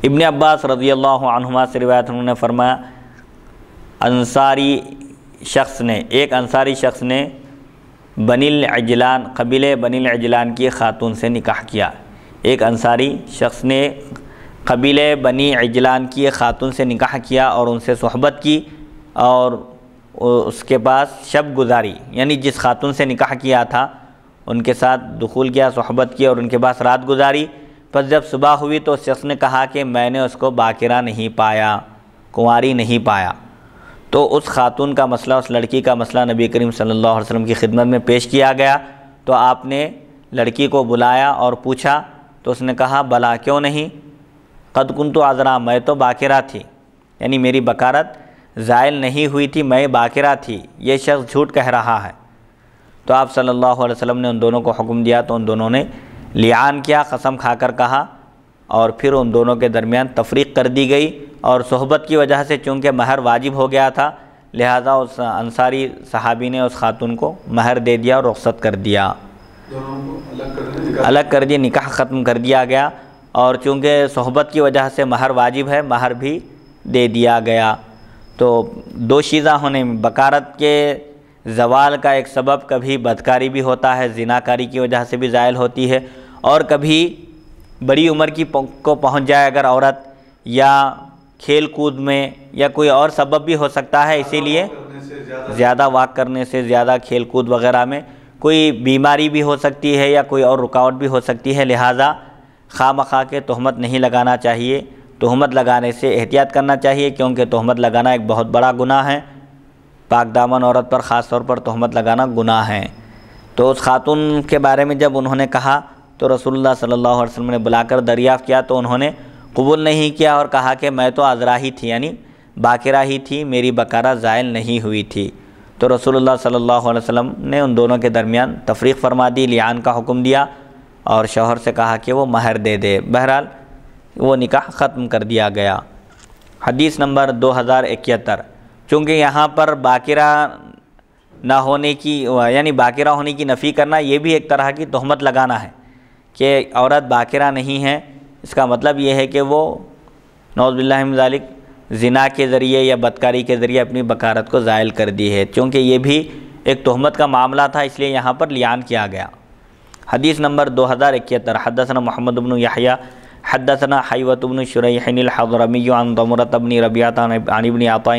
ابن عباس رضی اللہ عنہما سے روایت انہوں نے فرمایا ایک انصاری شخص نے بنی العجلان قبیلے بنی العجلان کی خاتون سے نکاح کیا۔ ایک انصاری شخص نے قبیلے بنی عجلان کی خاتون سے نکاح کیا اور ان سے صحبت کی اور اس کے پاس شب گزاری، یعنی جس خاتون سے نکاح کیا تھا ان کے ساتھ دخول کیا، صحبت کی اور ان کے پاس رات گزاری۔ پس جب صبح ہوئی تو اس شخص نے کہا کہ میں نے اس کو باکرہ نہیں پایا، کنواری نہیں پایا۔ تو اس خاتون کا مسئلہ، اس لڑکی کا مسئلہ نبی کریم صلی اللہ علیہ وسلم کی خدمت میں پیش کیا گیا۔ تو آپ نے لڑکی کو بلایا اور پوچھا تو اس نے کہا بلا کیوں نہیں، قد کنت عذرا، میں تو باکرہ تھی، یعنی میری بکارت زائل نہیں ہوئی تھی، میں باکرہ تھی، یہ شخص جھوٹ کہہ رہا ہے۔ تو آپ صلی اللہ علیہ وسلم نے ان دونوں کو حکم دیا تو ان دونوں نے لعان کیا، قسم کھا کر کہا، اور پھر ان دونوں کے درمیان تفریق کر دی گئی۔ اور صحبت کی وجہ سے چونکہ مہر واجب ہو گیا تھا لہذا اس انصاری صحابی نے اس خاتون کو مہر دے دیا اور رخصت کر دیا، الگ کر دیا، نکاح ختم کر دیا گیا۔ اور چونکہ صحبت کی وجہ سے مہر واجب ہے، مہر بھی دے دیا گیا۔ تو دو چیزاں ہونے، بکارت کے زوال کا ایک سبب کبھی بدکاری بھی ہوتا ہے، زناکاری کی وجہ سے بھی زائل ہوتی ہے، اور کبھی بڑی عمر کی کو پہنچ جائے اگر عورت، یا کھیل کود میں، یا کوئی اور سبب بھی ہو سکتا ہے، اسی لیے زیادہ واک کرنے سے، زیادہ کھیل کود وغیرہ میں کوئی بیماری بھی ہو سکتی ہے یا کوئی اور رکاوٹ بھی ہو سکتی ہے، لہٰذا خواہ مخواہ کے تہمت نہیں لگانا چاہیے۔ تہمت لگانے سے احتیاط کرنا چاہیے کیونکہ تہمت لگانا ایک بہت بڑا گناہ ہے، پاک دامن عورت پر خاص طور پر تہمت لگانا گناہ ہے۔ تو اس خاتون کے بارے میں جب انہوں نے کہا تو رسول اللہ صلی اللہ علیہ وسلم نے بلا کر دریافت کیا تو انہوں نے قبول نہیں کیا اور کہا کہ میں تو عذرا ہی تھی، یعنی باکرہ ہی تھی، میری بکارہ زائل نہیں ہوئی تھی۔ تو رسول اللہ صلی اللہ علیہ وسلم نے ان دونوں کے درمیان تفریق فرما دی، لعان کا حکم دیا اور شوہر سے کہا کہ وہ مہر دے دے۔ بہرحال وہ نکاح ختم کر دیا گیا۔ حدیث نمبر 2071۔ چونکہ یہاں پر باکرہ نہ ہونے کی، یعنی باکرہ ہونے کی نفی کرنا، یہ بھی ایک طرح کی تہمت لگانا ہے کہ عورت باکرہ نہیں ہے، اس کا مطلب یہ ہے کہ وہ نعوذ باللہ من ذالک زنا کے ذریعے یا بدکاری کے ذریعے اپنی بکارت کو زائل کر دی ہے، چونکہ یہ بھی ایک تہمت کا معاملہ تھا، اس لیے یہاں پر لعان کیا گیا۔ حدیث نمبر 2071۔ حدثنا محمد بن یحییٰ حدثنا حیوۃ بن شریح الحضرمی عن ضمرۃ بن ربیعۃ عن ابن عطاء